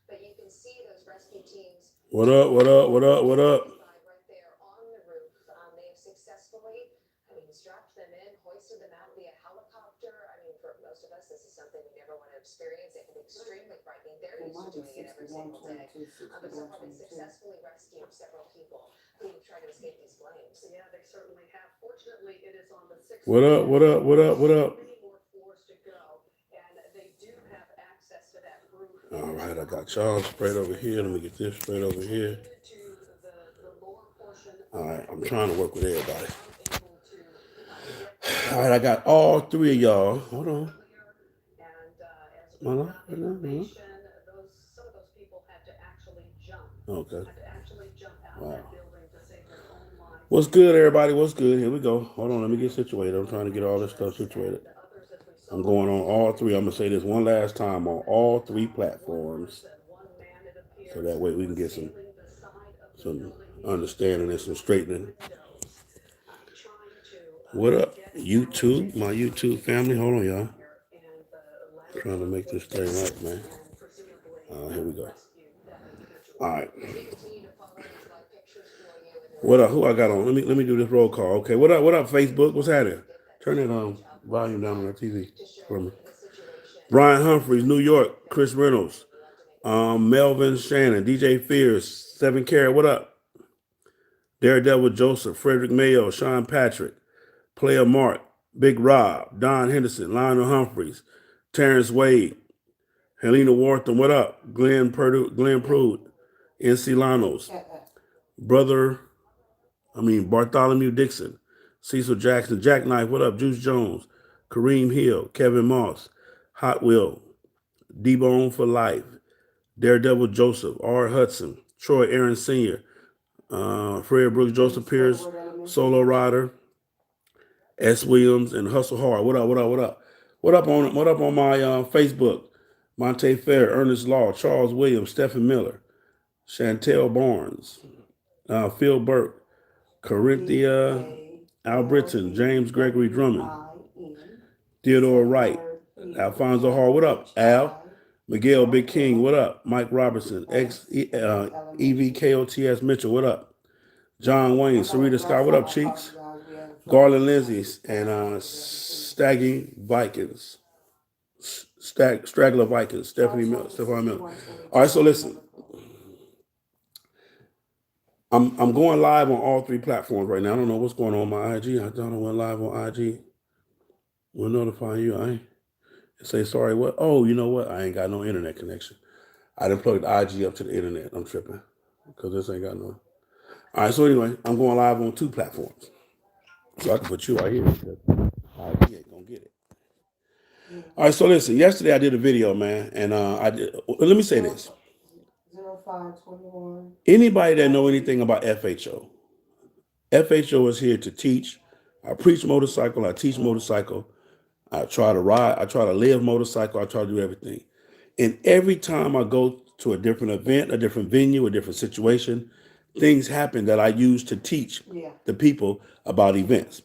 But you can see those rescue teams. What up? What up? What up? What up? Right there on the roof. They have successfully, strapped them in, hoisted them out via helicopter. For most of us, this is something we never want to experience. It can be extremely frightening. They're used to doing it every single day. But somehow they successfully rescued several people who tried to escape these flames. Yeah, they certainly have. Fortunately, it is on the sixth What up? What up? What up? What up? many more floors to go, and they do have access to that roof. All right, I got y'all straight over here. Let me get this straight over here. To the lower portion. All right, I'm trying to work with everybody. All right, I got all three of y'all. Hold on. Some of those people had to actually jump. Okay. Had to actually jump out of that building to save their own lives. What's good, everybody? What's good? Here we go. Hold on, let me get situated. I'm trying to get all this stuff situated. I'm going on all three. I'm gonna say this one last time on all three platforms, so that way we can get some understanding and some straightening. What up, YouTube? My YouTube family. Hold on, y'all. Trying to make this thing right, man. Here we go. All right. What up? Who I got on? Let me do this roll call. Okay. What up? What up, Facebook? What's happening? Turn that volume down on the TV for me. Brian Humphreys, New York. Chris Reynolds. Melvin Shannon. DJ Fierce. 7 Carat. What up? Daredevil Joseph. Frederick Mayo. Sean Patrick. Player Mark. Big Rob. Don Henderson. Lionel Humphreys. Terrence Wade. Helena Wharton. What up? Glenn Prude. NC Lanos. Bartholomew Dixon. Cecil Jackson. Jackknife. What up? Juice Jones. Kareem Hill. Kevin Moss. Hot Will. D-Bone for Life. Daredevil Joseph. R. Hudson. Troy Aaron Sr. Fred Brooks. Joseph Pierce. Solo Rider. S. Williams and Hustle Hard. What up? What up? What up? What up on my Facebook? Monte Fair, Ernest Law, Charles Williams, Stephen Miller, Chantel Barnes, Phil Burke, Corinthia Albritton, James Gregory Drummond, Theodore Wright, Alfonso Hall. What up, Al? Miguel Big King. What up? Mike Robertson, EVKOTS Mitchell. What up? John Wayne, Sarita Scott. What up, Cheeks? Garland Lindsay and Staggy Vikings. Straggler Vikings. Stephanie Miller. All right, so listen. I'm going live on all three platforms right now. I don't know what's going on my IG. I thought I went live on IG. We'll notify you. I say sorry. What? Oh, you know what? I ain't got no internet connection. I done plugged IG up to the internet. I'm tripping because this ain't got no. All right, so anyway, I'm going live on 2 platforms. So I can put you right here. IG ain't gonna get it. All right, so listen. Yesterday I did a video, man, and I did. Let me say this. 0521. Anybody that know anything about FHO, FHO is here to teach. I preach motorcycle. I teach motorcycle. I try to ride. I try to live motorcycle. I try to do everything. And every time I go to a different event, a different venue, a different situation, things happen that I use to teach the people about events.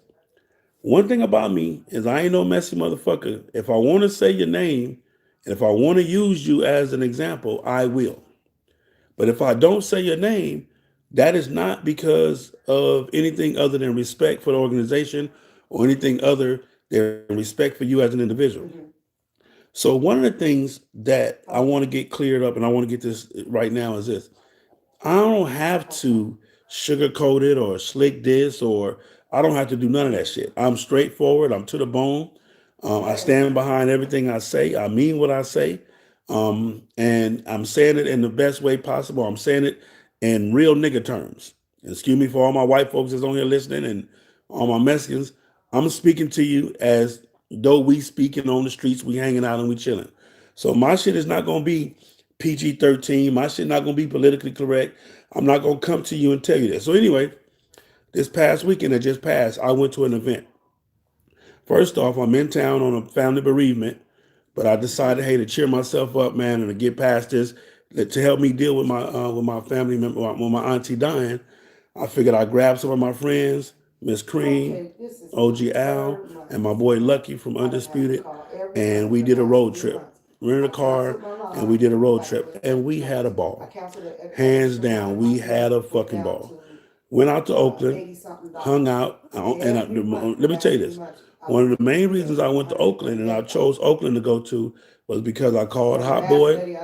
One thing about me is I ain't no messy motherfucker. If I want to say your name, and if I want to use you as an example, I will. But if I don't say your name, that is not because of anything other than respect for the organization or anything other than respect for you as an individual. Mm-hmm. So one of the things that I want to get cleared up, and I want to get this right now, is this. I don't have to sugarcoat it or slick this, or I don't have to do none of that shit. I'm straightforward. I'm to the bone. I stand behind everything I say. I mean what I say. And I'm saying it in the best way possible. I'm saying it in real nigga terms. Excuse me for all my white folks that's on here listening and all my Mexicans. I'm speaking to you as though we speaking on the streets, we hanging out and we chilling. So my shit is not going to be PG-13. My shit not going to be politically correct. I'm not going to come to you and tell you that. So anyway, this past weekend that just passed, I went to an event. First off, I'm in town on a family bereavement, but I decided, hey, to cheer myself up, man, and to get past this, to help me deal with my family member, with my auntie dying. I figured I'd grab some of my friends, Miss Cream, OG Al, and my boy Lucky from Undisputed, and we did a road trip. Rented a car, and we did a road trip, and we had a ball. Hands down, we had a fucking ball. Went out to Oakland, hung out, let me tell you this. One of the main reasons I went to Oakland and I chose Oakland to go to was because I called Hot Boy.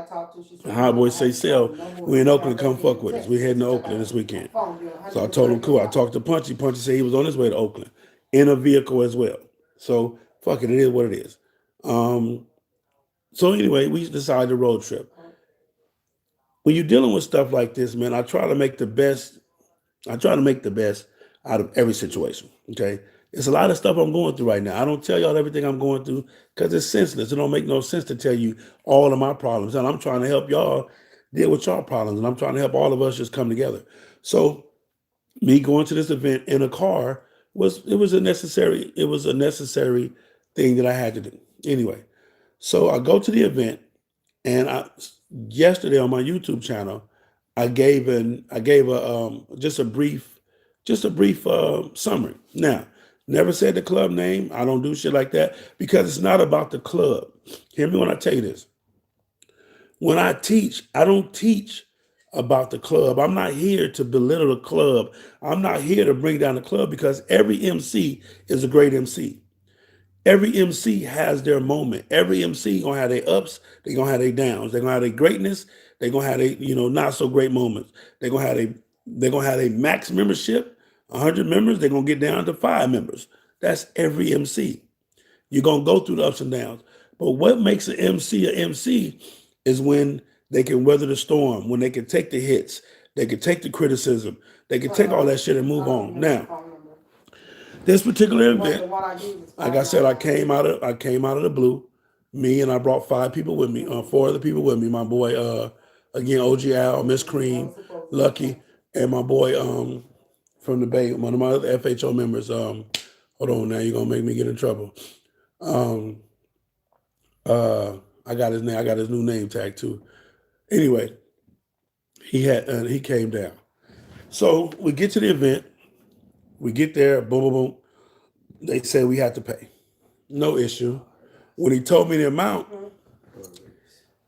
Hot Boy say, "Sell, we in Oakland, come fuck with us. We heading to Oakland this weekend." So I told him, cool. I talked to Punchy. Punchy said he was on his way to Oakland in a vehicle as well. So fuck it, it is what it is. So anyway, we decided to road trip. When you're dealing with stuff like this, man, I try to make the best out of every situation. Okay. It's a lot of stuff I'm going through right now. I don't tell y'all everything I'm going through because it's senseless. It don't make no sense to tell you all of my problems. And I'm trying to help y'all deal with y'all problems. And I'm trying to help all of us just come together. So me going to this event in a car was a necessary thing that I had to do. Anyway, so I go to the event, and yesterday on my YouTube channel, I gave just a brief summary. Now, never said the club name. I don't do shit like that because it's not about the club. Hear me when I tell you this. When I teach, I don't teach about the club. I'm not here to belittle the club. I'm not here to bring down the club because every MC is a great MC. Every MC has their moment. Every MC gonna have their ups. They gonna have their downs. They're gonna have their greatness. They're gonna have their not so great moments. They're gonna have a max membership, 100 members. They're gonna get down to 5 members. That's every MC. You're gonna go through the ups and downs. But what makes an MC is when they can weather the storm, when they can take the hits, they can take the criticism, they can take all that shit and move on. Now, this particular event, like I said, I came out of the blue. Me, and I brought 5 people with me, 4 other people with me. My boy, again, OG Al, Miss Cream, Lucky, and my boy from the Bay, one of my other FHO members. Hold on, now you're gonna make me get in trouble. I got his name. I got his new name tag too. Anyway, he came down. So we get to the event. We get there. Boom, boom, boom. They say we had to pay. No issue. When he told me the amount,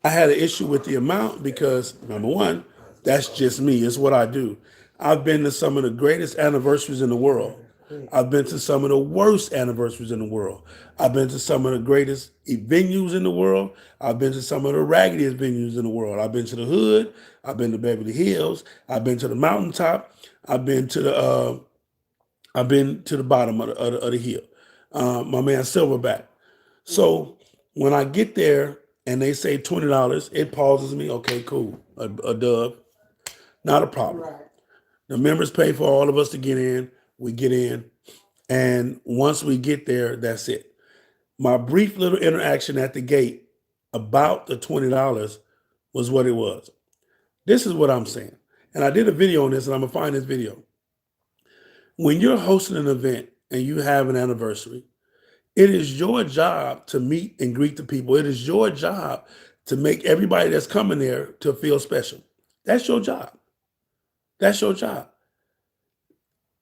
I had an issue with the amount because, number one, that's just me. It's what I do. I've been to some of the greatest anniversaries in the world. I've been to some of the worst anniversaries in the world. I've been to some of the greatest venues in the world. I've been to some of the raggediest venues in the world. I've been to the hood. I've been to Beverly Hills. I've been to the mountaintop. I've been to the bottom of the hill. My man Silverback. So when I get there and they say $20, it pauses me. Okay, cool. A dub. Not a problem. Right. The members pay for all of us to get in. We get in. And once we get there, that's it. My brief little interaction at the gate about the $20 was what it was. This is what I'm saying. And I did a video on this, and I'm going to find this video. When you're hosting an event and you have an anniversary, it is your job to meet and greet the people. It is your job to make everybody that's coming there to feel special. That's your job. That's your job.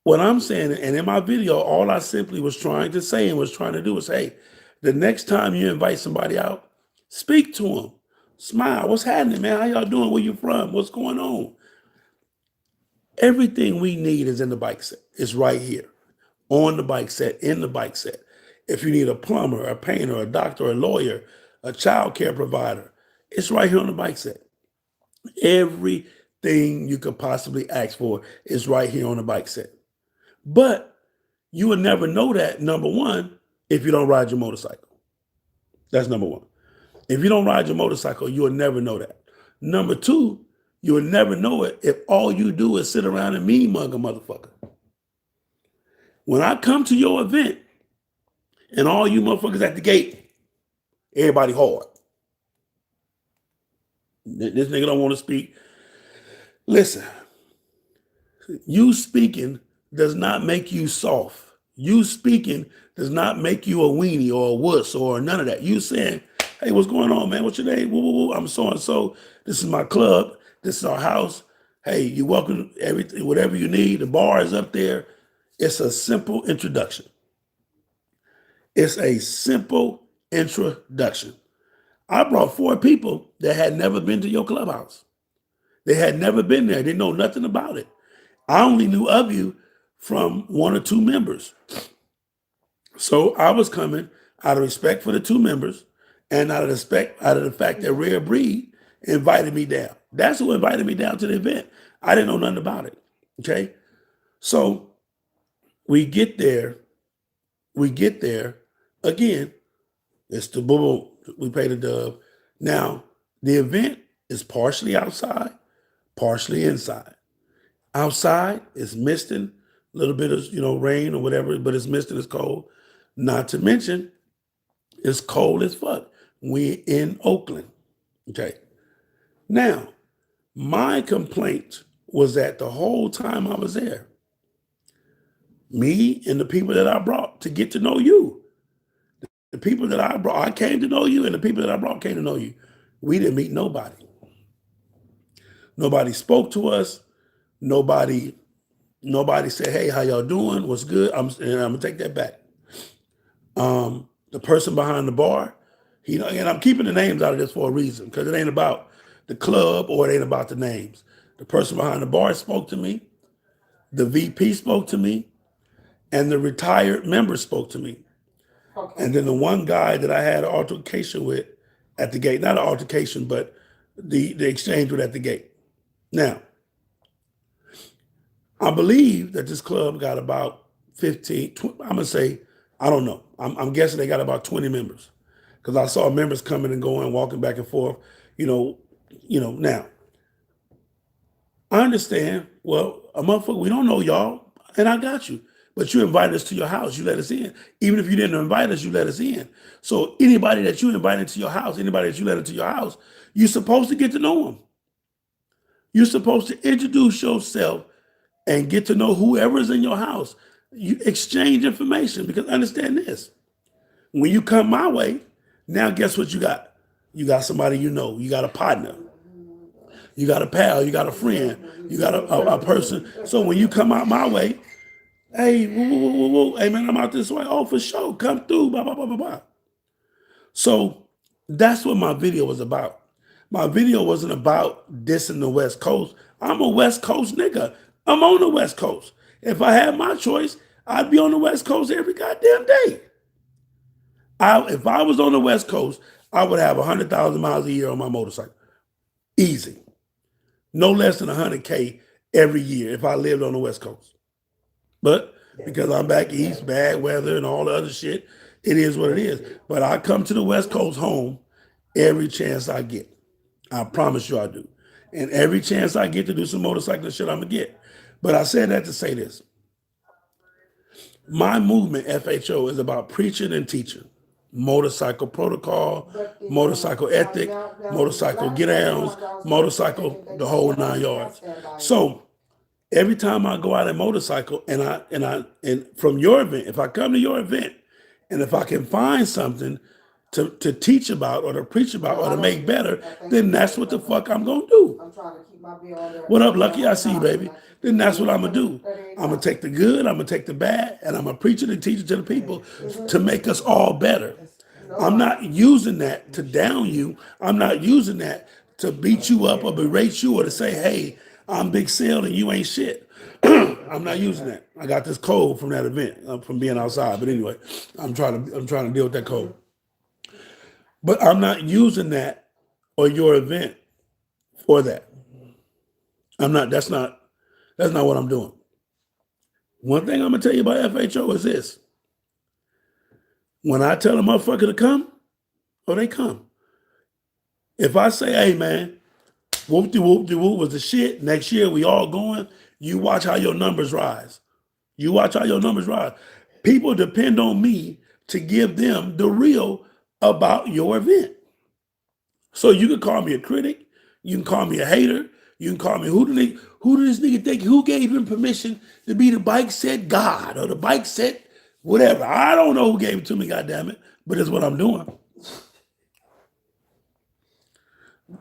What I'm saying, and in my video, all I simply was trying to say and was trying to do was, hey, the next time you invite somebody out, speak to them. Smile. What's happening, man? How y'all doing? Where you from? What's going on? Everything we need is in the bike set. It's right here. On the bike set, in the bike set. If you need a plumber, a painter, a doctor, a lawyer, a child care provider, it's right here on the bike set. Everything you could possibly ask for is right here on the bike set. But you will never know that, number one, if you don't ride your motorcycle. That's number one. If you don't ride your motorcycle, you will never know that. Number two, you will never know it if all you do is sit around and mean mug a motherfucker. When I come to your event and all you motherfuckers at the gate, everybody hard. This nigga don't want to speak. Listen, you speaking does not make you soft. You speaking does not make you a weenie or a wuss or none of that. You saying, hey, what's going on, man? What's your name? Woo, woo, woo. I'm so-and-so. This is my club. This is our house. Hey, you're welcome. Everything, whatever you need. The bar is up there. It's a simple introduction. It's a simple introduction. I brought 4 people that had never been to your clubhouse. They had never been there. They know nothing about it. I only knew of you from 1 or 2 members. So I was coming out of respect for the 2 members and out of the fact that Rare Breed invited me down. That's who invited me down to the event. I didn't know nothing about it. Okay. So we get there. Again, it's the boom. We pay the dub. Now, the event is partially outside, partially inside. Outside is misting, a little bit of rain or whatever, but it's misting, it's cold. Not to mention, it's cold as fuck. We in Oakland. Okay. Now, my complaint was that the whole time I was there, me and the people that I brought to get to know you, the people that I brought, I came to know you, and the people that I brought came to know you. We didn't meet nobody. Nobody spoke to us. Nobody said, "Hey, how y'all doing? What's good?" I'm gonna take that back. The person behind the bar, and I'm keeping the names out of this for a reason, because it ain't about the club or it ain't about the names. The person behind the bar spoke to me. The VP spoke to me, and the retired member spoke to me. Okay. And then the one guy that I had an altercation with at the gate, not an altercation, but the exchange with at the gate. Now, I believe that this club got about 15, I'm going to say, I don't know. I'm guessing they got about 20 members, because I saw members coming and going, walking back and forth, now. I understand. Well, a motherfucker, we don't know y'all, and I got you. But you invited us to your house. You let us in. Even if you didn't invite us, you let us in. So anybody that you invited to your house, anybody that you let into your house, you're supposed to get to know them. You're supposed to introduce yourself and get to know whoever's in your house. You exchange information, because understand this. When you come my way, now guess what you got? You got somebody you know. You got a partner. You got a pal. You got a friend. You got a person. So when you come out my way, hey, woo, hey man, I'm out this way. Oh, for sure, come through. Blah blah blah blah blah. So that's what my video was about. My video wasn't about dissing the West Coast. I'm a West Coast nigga. I'm on the West Coast. If I had my choice, I'd be on the West Coast every goddamn day. If I was on the West Coast, I would have 100,000 miles a year on my motorcycle. Easy. No less than 100K every year if I lived on the West Coast. But because I'm back east, bad weather and all the other shit, it is what it is. But I come to the West Coast home every chance I get. I promise you I do. And every chance I get to do some motorcycle shit, I'm going to get. But I said that to say this. My movement, FHO, is about preaching and teaching. Motorcycle protocol, motorcycle ethic, motorcycle get downs, motorcycle, the whole 9 yards. So every time I go out and motorcycle and from your event, if I come to your event and if I can find something to teach about or to preach about or to make better, then that's what the fuck I'm gonna do. What up, Lucky? I see you, baby. Then that's what I'm gonna do. I'm gonna take the good, I'm gonna take the bad, and I'm gonna preach it and teach it to the people to make us all better. I'm not using that to down you. I'm not using that to beat you up or berate you or to say, hey, I'm Big Sale and you ain't shit. I'm not using that. I got this cold from that event, from being outside. But anyway, I'm trying to deal with that cold. But I'm not using that or your event for that. That's not what I'm doing. One thing I'm gonna tell you about FHO is this. When I tell a motherfucker to come, they come. If I say, hey man, whoop-de-whoop-de-whoop was the shit, next year we all going, you watch how your numbers rise. You watch how your numbers rise. People depend on me to give them the real about your event. So you can call me a critic, you can call me a hater, you can call me who does this nigga think, who gave him permission to be the bike set God or the bike set whatever. I don't know who gave it to me, goddammit, but it's what I'm doing.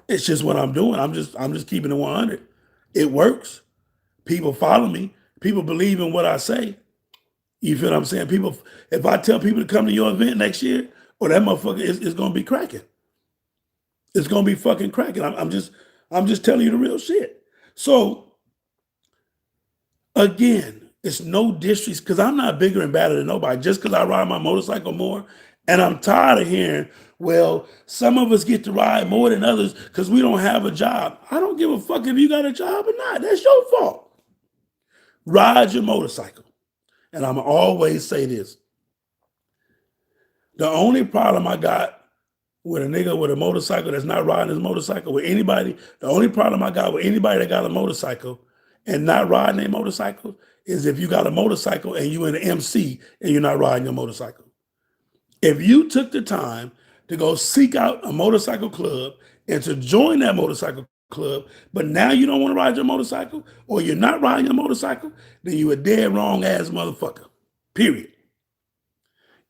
It's just what I'm doing. I'm just keeping it 100. It works. People follow me. People believe in what I say. You feel what I'm saying? People, if I tell people to come to your event next year, that motherfucker is going to be cracking. It's gonna be fucking cracking. I'm just telling you the real shit. So again, it's no disrespect because I'm not bigger and badder than nobody. Just because I ride my motorcycle more, and I'm tired of hearing, well, some of us get to ride more than others because we don't have a job. I don't give a fuck if you got a job or not. That's your fault. Ride your motorcycle. And I'm always say this. The only problem I got with a nigga with a motorcycle that's not riding his motorcycle with anybody, the only problem I got with anybody that got a motorcycle and not riding a motorcycle is if you got a motorcycle and you in an MC and you're not riding your motorcycle. If you took the time to go seek out a motorcycle club and to join that motorcycle club, but now you don't want to ride your motorcycle or you're not riding your motorcycle, then you a dead wrong ass motherfucker. Period.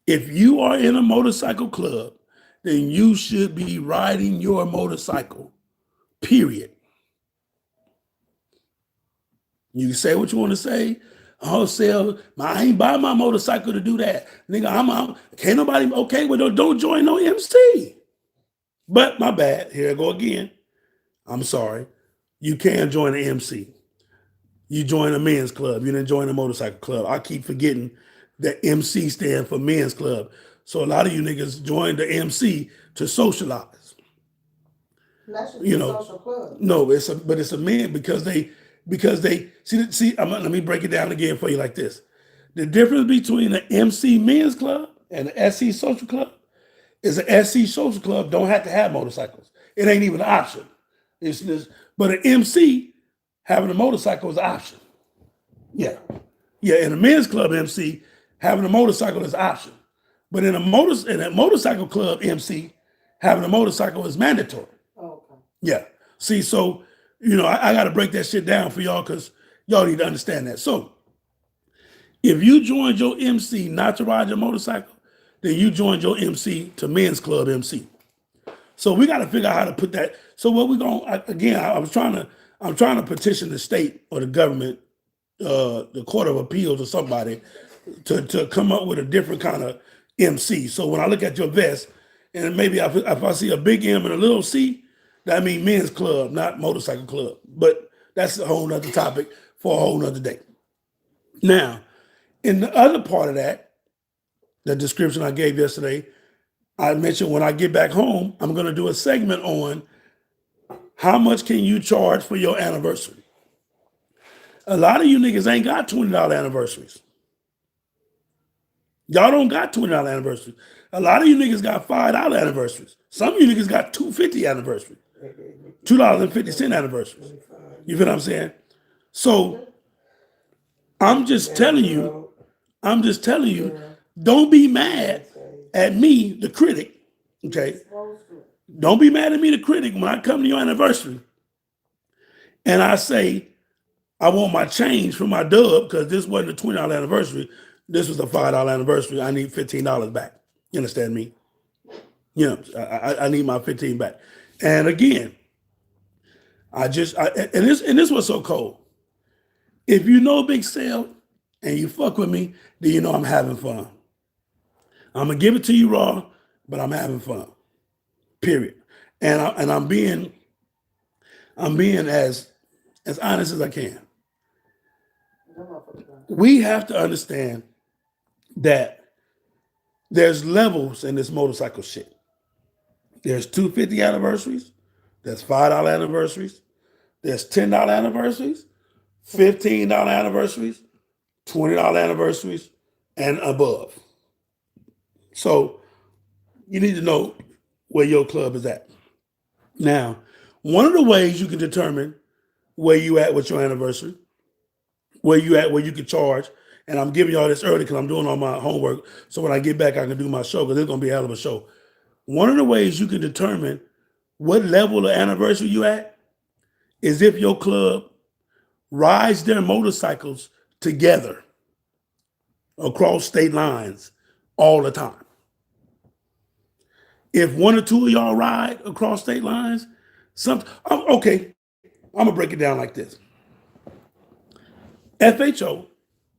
If you are in a motorcycle club, then you should be riding your motorcycle. Period. You say what you want to say. Oh, sell. I ain't buy my motorcycle to do that. Nigga, can't nobody, okay, well, don't join no MC. But my bad. Here I go again. I'm sorry. You can join an MC. You join a men's club. You didn't join a motorcycle club. I keep forgetting that MC stand for men's club. So a lot of you niggas join the MC to socialize. That should be a social club. No, it's a man because they see. Let me break it down again for you like this. The difference between the MC men's club and the SC social club is the SC social club don't have to have motorcycles. It ain't even an option. But an MC having a motorcycle is an option. Yeah. In a men's club MC, having a motorcycle is an option. But in a motorcycle club MC, having a motorcycle is mandatory. Okay. Yeah. See, so, I got to break that shit down for y'all because y'all need to understand that. So, if you joined your MC not to ride your motorcycle, then you joined your MC to men's club MC. So we got to figure out how to put that. So what we're going to, again, I'm trying to petition the state or the government, the Court of Appeals or somebody to come up with a different kind of MC. So when I look at your vest, and maybe if I see a big M and a little C, that means men's club, not motorcycle club. But that's a whole nother topic for a whole nother day. Now, in the other part of that, the description I gave yesterday, I mentioned when I get back home, I'm going to do a segment on how much can you charge for your anniversary. A lot of you niggas ain't got $20 anniversaries. Y'all don't got $20 anniversaries. A lot of you niggas got $5 anniversaries. Some of you niggas got $2.50 anniversaries, $2.50 anniversaries. You feel what I'm saying? So I'm just telling you, don't be mad at me, the critic, okay? Don't be mad at me, the critic, when I come to your anniversary and I say, I want my change for my dub because this wasn't a $20 anniversary. This was a $5 anniversary. I need $15 back. You understand me? I need my 15 back. And again, and this was so cold. If you know Big Sale and you fuck with me, then you know I'm having fun. I'm gonna give it to you raw, but I'm having fun. Period. And I'm being as honest as I can. We have to understand that there's levels in this motorcycle shit. There's $2.50 anniversaries, there's $5 anniversaries, there's $10 anniversaries, $15 anniversaries, $20 anniversaries, and above. So you need to know where your club is at. Now, one of the ways you can determine where you at with your anniversary, where you at, where you can charge, and I'm giving y'all this early because I'm doing all my homework, so when I get back, I can do my show because it's going to be a hell of a show. One of the ways you can determine what level of anniversary you at is if your club rides their motorcycles together across state lines all the time. If one or two of y'all ride across state lines, okay, I'm gonna break it down like this. FHO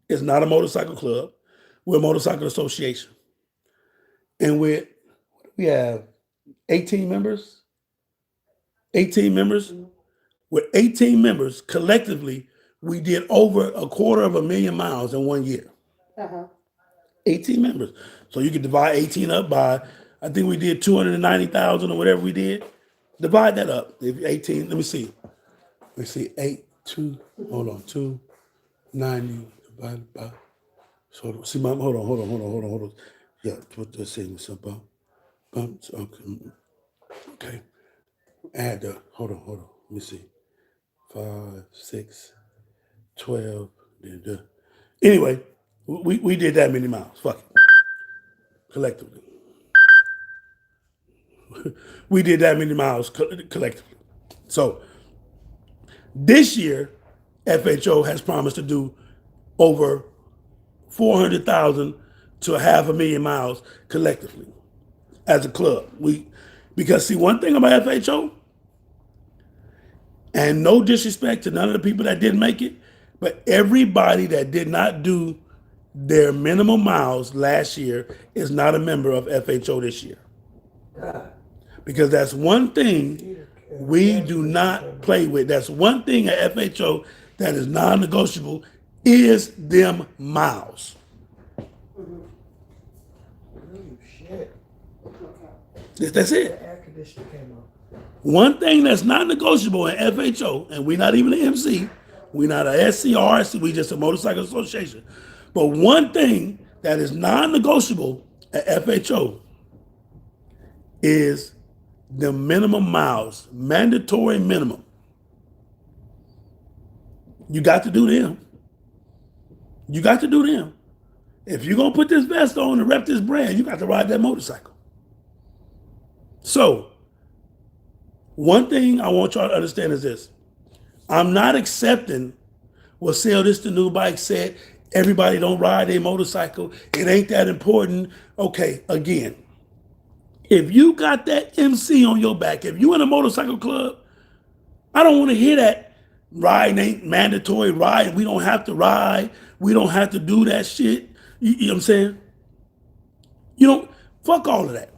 is not a motorcycle club. We're a motorcycle association. And we have 18 members. 18 members. With 18 members, collectively, we did over 250,000 miles in 1 year. 18 members. So you could divide 18 up by, I think we did 290,000 or whatever we did. Divide that up. If 18, let me see. Let me see. 290 divided by. So see, hold on. Yeah, put this in something. Okay. Add the, hold on. Let me see. 5, 6, 12. Anyway, we did that many miles. Fuck it. Collectively. We did that many miles collectively. So this year, FHO has promised to do over 400,000 to 500,000 miles collectively as a club. Because see, one thing about FHO, and no disrespect to none of the people that didn't make it, but everybody that did not do their minimum miles last year is not a member of FHO this year. Because that's one thing we do not play with. That's one thing at FHO that is non-negotiable is them miles. Shit. That's it. The air conditioner came on. One thing that's not negotiable in FHO, and we're not even an MC, we're not a SCRC, we just a motorcycle association. But one thing that is non-negotiable at FHO is the minimum miles, mandatory minimum. You got to do them. You got to do them. If you're going to put this vest on and rep this brand, you got to ride that motorcycle. So, one thing I want y'all to understand is this. I'm not accepting, well, sell this the new bike set. Everybody don't ride a motorcycle. It ain't that important. Okay, again, if you got that MC on your back, if you in a motorcycle club, I don't want to hear that riding ain't mandatory, riding, we don't have to ride, we don't have to do that shit. You know what I'm saying? You don't, fuck all of that.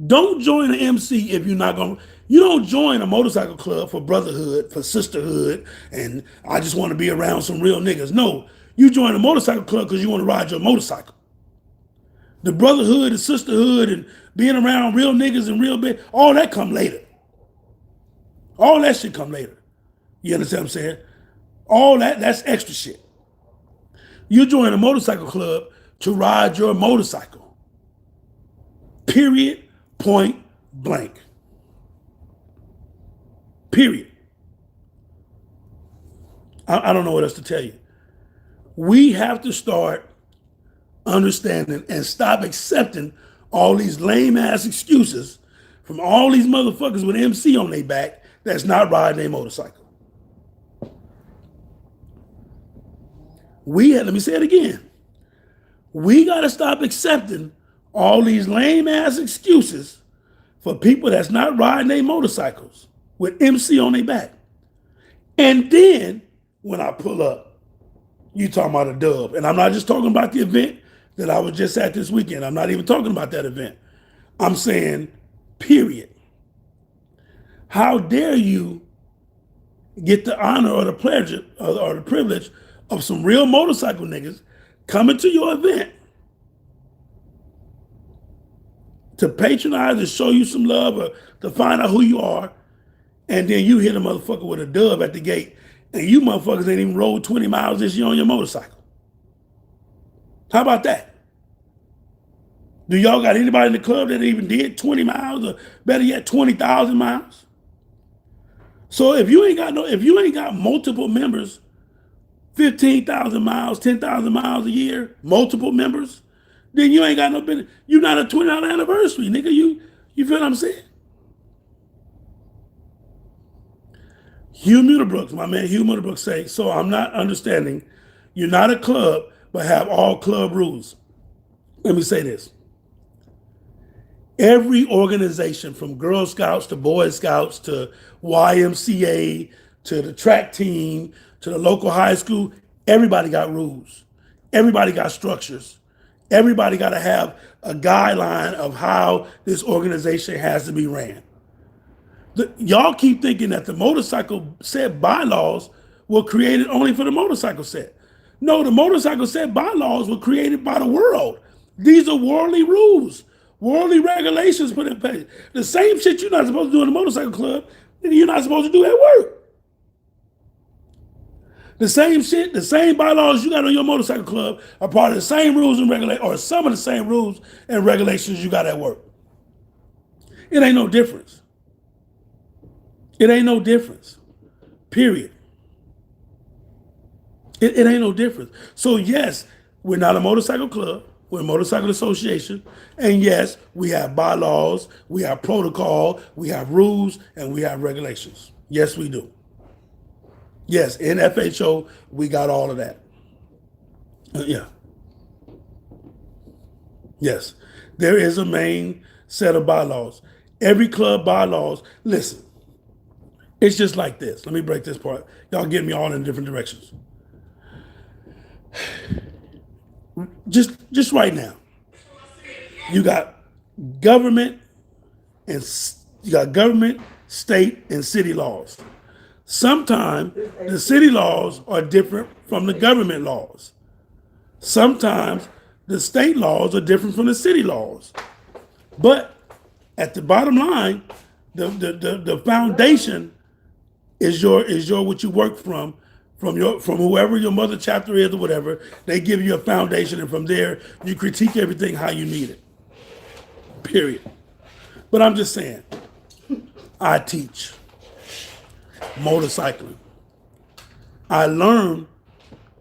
Don't join an MC if you're not going to. You don't join a motorcycle club for brotherhood, for sisterhood, and I just want to be around some real niggas. No, you join a motorcycle club because you want to ride your motorcycle. The brotherhood and sisterhood and being around real niggas and real big, all that come later. All that shit come later. You understand what I'm saying? All that's extra shit. You join a motorcycle club to ride your motorcycle. Period, point blank. Period. I don't know what else to tell you. We have to start understanding and stop accepting all these lame ass excuses from all these motherfuckers with MC on their back that's not riding their motorcycle. Let me say it again. We got to stop accepting all these lame ass excuses for people that's not riding their motorcycles with MC on their back. And then when I pull up, you talking about a dub. And I'm not just talking about the event that I was just at this weekend. I'm not even talking about that event. I'm saying, period. How dare you get the honor or the pleasure or the privilege of some real motorcycle niggas coming to your event to patronize and show you some love or to find out who you are, and then you hit a motherfucker with a dub at the gate, and you motherfuckers ain't even rolled 20 miles this year on your motorcycle. How about that? Do y'all got anybody in the club that even did 20 miles or better yet 20,000 miles? So if you ain't got multiple members, 15,000 miles, 10,000 miles a year, multiple members, then you ain't got no business. You're not a $20 anniversary, nigga. You feel what I'm saying? Hugh Muterbrooks, my man Hugh Muterbrooks say, so I'm not understanding. You're not a club, but have all club rules. Let me say this. Every organization from Girl Scouts to Boy Scouts to YMCA to the track team to the local high school, everybody got rules. Everybody got structures. Everybody got to have a guideline of how this organization has to be ran. Y'all keep thinking that the motorcycle set bylaws were created only for the motorcycle set. No, the motorcycle set bylaws were created by the world. These are worldly rules, worldly regulations put in place. The same shit you're not supposed to do in a motorcycle club, you're not supposed to do at work. The same shit, the same bylaws you got on your motorcycle club are part of the same rules and regulations, or some of the same rules and regulations you got at work. It ain't no difference. It ain't no difference. Period. It ain't no difference. So yes, we're not a motorcycle club. We're a motorcycle association. And yes, we have bylaws, we have protocol, we have rules, and we have regulations. Yes, we do. Yes, in FHO, we got all of that. Yeah. Yes. There is a main set of bylaws. Every club bylaws, listen, it's just like this. Let me break this part. Y'all get me all in different directions. Just right now, you got government and you got government, state, and city laws. Sometimes the city laws are different from the government laws. Sometimes the state laws are different from the city laws. But at the bottom line, the foundation is your what you work from whoever your mother chapter is or whatever. They give you a foundation, and from there you critique everything how you need it. Period. But I'm just saying, I teach motorcycling. I learn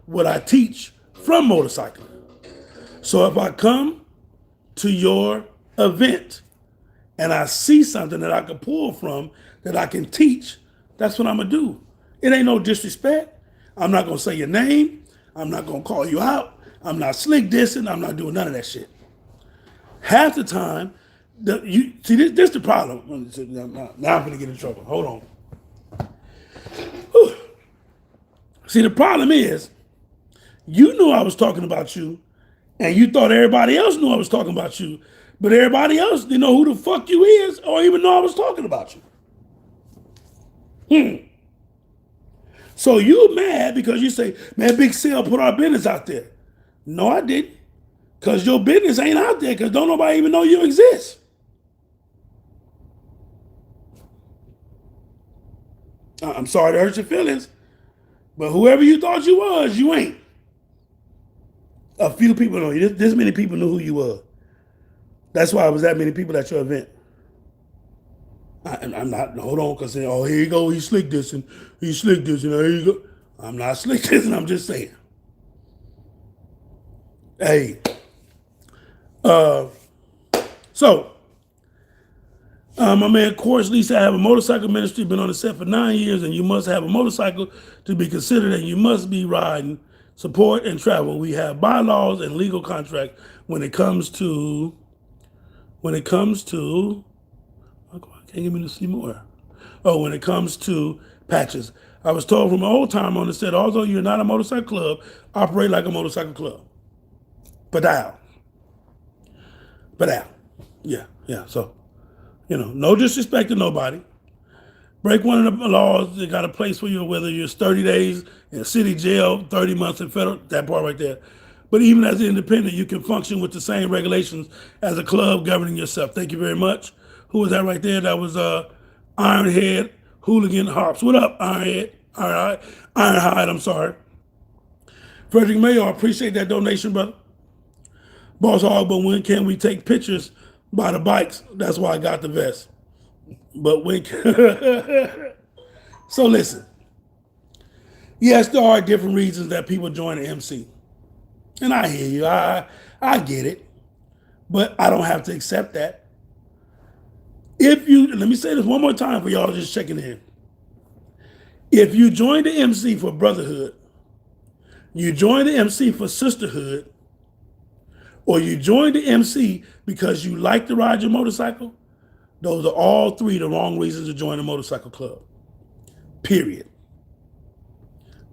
what I teach from motorcycling. So if I come to your event and I see something that I can pull from, that I can teach, that's what I'm gonna do. It ain't no disrespect. I'm not gonna say your name. I'm not gonna call you out. I'm not slick dissing. I'm not doing none of that shit. Half the time, this the problem. Now I'm gonna get in trouble. Hold on. Whew. See, the problem is, you knew I was talking about you, and you thought everybody else knew I was talking about you, but everybody else didn't know who the fuck you is, or even know I was talking about you. So you mad because you say, man, Big Sale put our business out there. No, I didn't. Because your business ain't out there because don't nobody even know you exist. I'm sorry to hurt your feelings, but whoever you thought you was, you ain't. A few people know you. This many people knew who you were. That's why it was that many people at your event. I'm not, hold on, because oh, here you go, he's slick dissing. He's slick dissing, here you go. I'm not slick dissing, I'm just saying. Hey. My man Course Lisa, I have a motorcycle ministry, been on the set for 9 years, and you must have a motorcycle to be considered, and you must be riding, support, and travel. We have bylaws and legal contracts when it comes to, I can't get me to see more. Oh, when it comes to patches. I was told from an old time on the set, although you're not a motorcycle club, operate like a motorcycle club. Padow. Yeah. So, no disrespect to nobody. Break one of the laws, they got a place for you, whether you're 30 days in city jail, 30 months in federal, that part right there. But even as an independent, you can function with the same regulations as a club governing yourself. Thank you very much. Who was that right there? That was Ironhead Hooligan Harps. What up, Ironhead? All right. Ironhide, I'm sorry. Frederick Mayor, I appreciate that donation, brother. Boss Hog, but when can we take pictures by the bikes? That's why I got the vest. But when So listen. Yes, there are different reasons that people join the MC. And I hear you. I get it. But I don't have to accept that. Let me say this one more time for y'all just checking in. If you join the MC for brotherhood, you join the MC for sisterhood, or you join the MC because you like to ride your motorcycle, those are all three the wrong reasons to join a motorcycle club. Period.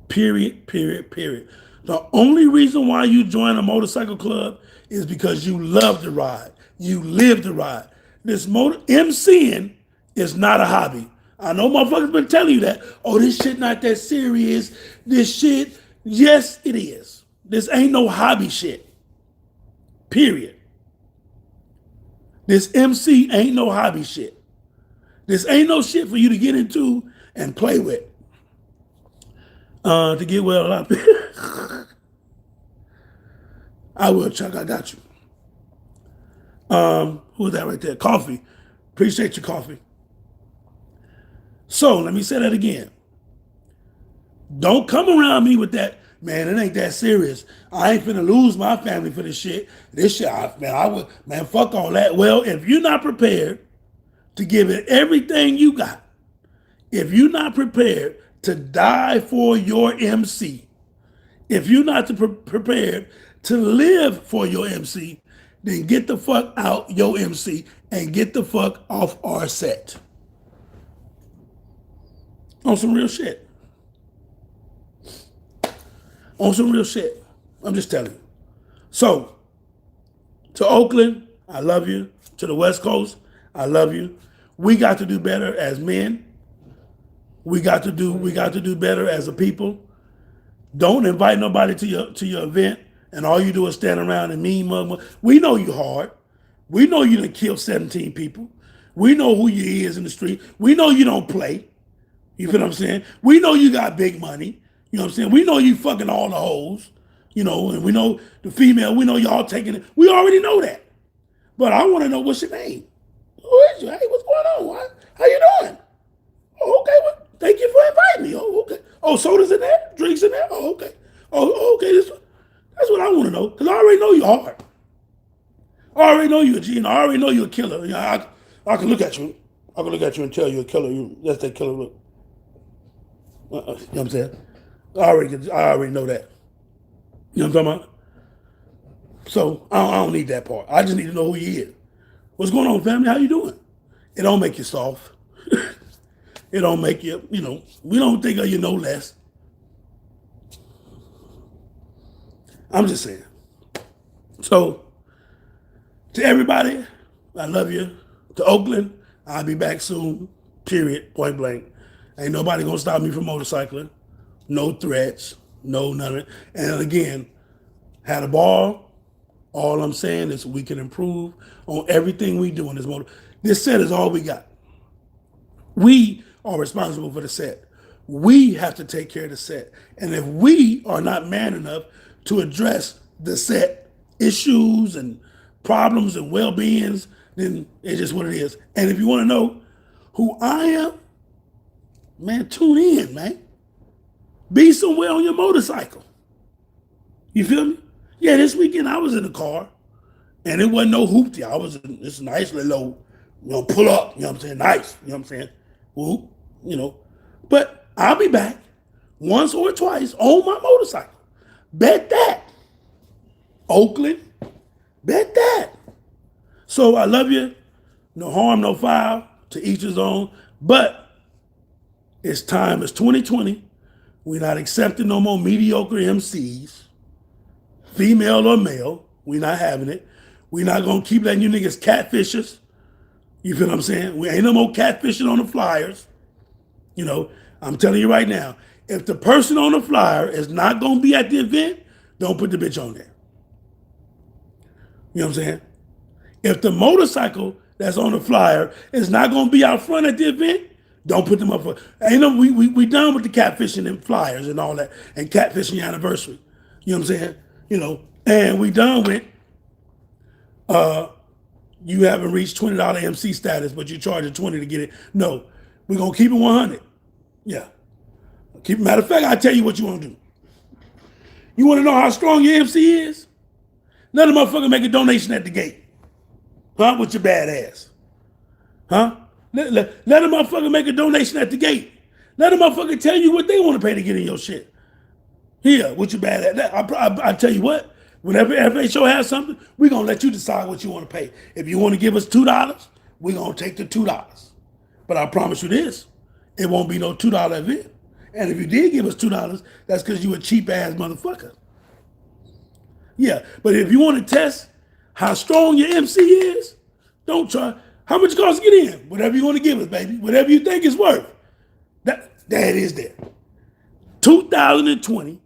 The only reason why you join a motorcycle club is because you love to ride. You live to ride. This MCing It's not a hobby. I know motherfuckers been telling you that. Oh, this shit not that serious. This shit, yes, it is. This ain't no hobby shit. Period. This MC ain't no hobby shit. This ain't no shit for you to get into and play with. To get well a lot of I will, Chuck. I got you. Who's that right there? Coffee. Appreciate your coffee. So let me say that again. Don't come around me with that, man, it ain't that serious. I ain't finna lose my family for this shit. This shit, man, fuck all that. Well, if you're not prepared to give it everything you got, if you're not prepared to die for your MC, if you're not prepared to live for your MC, then get the fuck out your MC and get the fuck off our set. On some real shit. On some real shit. I'm just telling you. So, to Oakland, I love you. To the West Coast, I love you. We got to do better as men. We got to do better as a people. Don't invite nobody to your event and all you do is stand around and mean mug. We know you hard. We know you done killed 17 people. We know who you is in the street. We know you don't play. You feel what I'm saying? We know you got big money. You know what I'm saying? We know you fucking all the hoes. You know, and we know the female, we know y'all taking it. We already know that. But I want to know what's your name. Who is you? Hey, what's going on? How you doing? Oh, okay. Well, thank you for inviting me. Oh, okay. Oh, soda's in there? Drinks in there? Oh, okay. Oh, okay. That's what I want to know. Because I already know you hard. I already know you a G, and I already know you a killer. You know, I can look at you. I can look at you and tell you a killer. That's that killer look. You know what I'm saying? I already know that. You know what I'm talking about? So I don't need that part. I just need to know who he is. What's going on, family? How you doing? It don't make you soft. It don't make you, we don't think of you no less. I'm just saying. So, to everybody, I love you. To Oakland, I'll be back soon. Period. Point blank. Ain't nobody gonna stop me from motorcycling. No threats. No nothing. And again, had a ball. All I'm saying is we can improve on everything we do in this motor. This set is all we got. We are responsible for the set. We have to take care of the set. And if we are not man enough to address the set issues and problems and well-beings, then it's just what it is. And if you want to know who I am, man, tune in, man. Be somewhere on your motorcycle. You feel me? Yeah, this weekend I was in the car, and it wasn't no hoopty. I was in this nice little, pull up, you know what I'm saying? Nice, you know what I'm saying? Whoop, But I'll be back once or twice on my motorcycle. Bet that. Oakland, bet that. So I love you. No harm, no foul. To each his own. But it's time. It's 2020. We're not accepting no more mediocre MCs, female or male. We're not having it. We're not going to keep letting you niggas catfishers. You feel what I'm saying? We ain't no more catfishing on the flyers. I'm telling you right now, if the person on the flyer is not going to be at the event, don't put the bitch on there. You know what I'm saying? If the motorcycle that's on the flyer is not going to be out front at the event, don't put them up for. We done with the catfishing and flyers and all that and catfishing anniversary. You know what I'm saying? And we done with you haven't reached $20 MC status, but you charge $20 to get it. No, we're gonna keep it 100. Yeah. Matter of fact, I'll tell you what you want to do. You want to know how strong your MC is? Let a motherfucker make a donation at the gate. Huh? With your bad ass. Huh? Let a motherfucker make a donation at the gate. Let a motherfucker tell you what they want to pay to get in your shit. Here, with your bad ass. I tell you what, whenever FHO has something, we're going to let you decide what you want to pay. If you want to give us $2, we're going to take the $2. But I promise you this, it won't be no $2 event. And if you did give us $2, that's because you a cheap ass motherfucker. Yeah, but if you want to test how strong your MC is, don't try. How much it costs to get in? Whatever you want to give us, baby. Whatever you think it's worth. That it is there. 2020.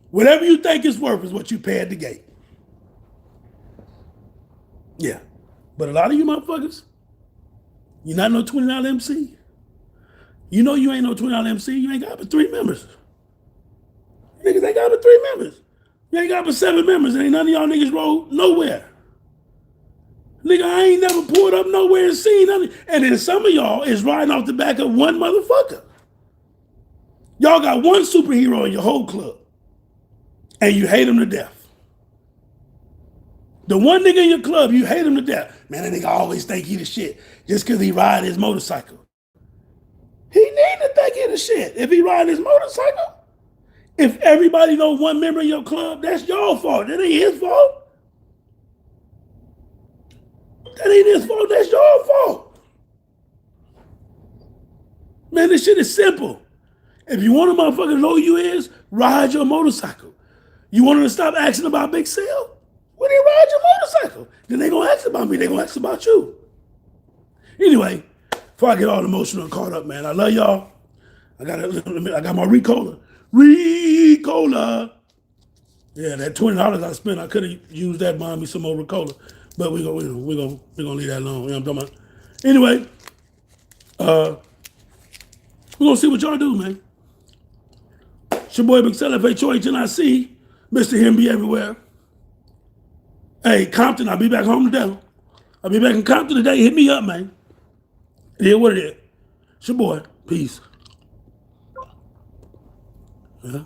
Whatever you think it's worth is what you pay at the gate. Yeah. But a lot of you motherfuckers, you're not no $20 MC. You know you ain't no $20 MC. You ain't got but 3 members. Niggas ain't got but 3 members. You ain't got but 7 members, and ain't none of y'all niggas roll nowhere. Nigga, I ain't never pulled up nowhere and seen nothing. And then some of y'all is riding off the back of one motherfucker. Y'all got one superhero in your whole club, and you hate him to death. The one nigga in your club, you hate him to death. Man, that nigga always think he the shit just because he ride his motorcycle. He need to think he the shit if he ride his motorcycle. If everybody know one member in your club, that's your fault. That ain't his fault. That ain't his fault. That's your fault. Man, this shit is simple. If you want a motherfucker to know who you is, ride your motorcycle. You want them to stop asking about Big Sale? Well, then ride your motorcycle. Then they gonna ask about me. They gonna ask about you. Anyway, before I get all emotional and caught up, man, I love y'all. I got my Ricola. Ricola. Yeah, that $20 I spent, I could have used that buying me some more Ricola. But we're gonna leave that alone. You know what I'm talking about? Anyway, we're gonna see what y'all do, man. It's your boy Big Sal, FHOHNIC, Mr. Him be everywhere. Hey, Compton, I'll be back home today. I'll be back in Compton today. Hit me up, man. It is what it is. It's your boy. Peace. Yeah.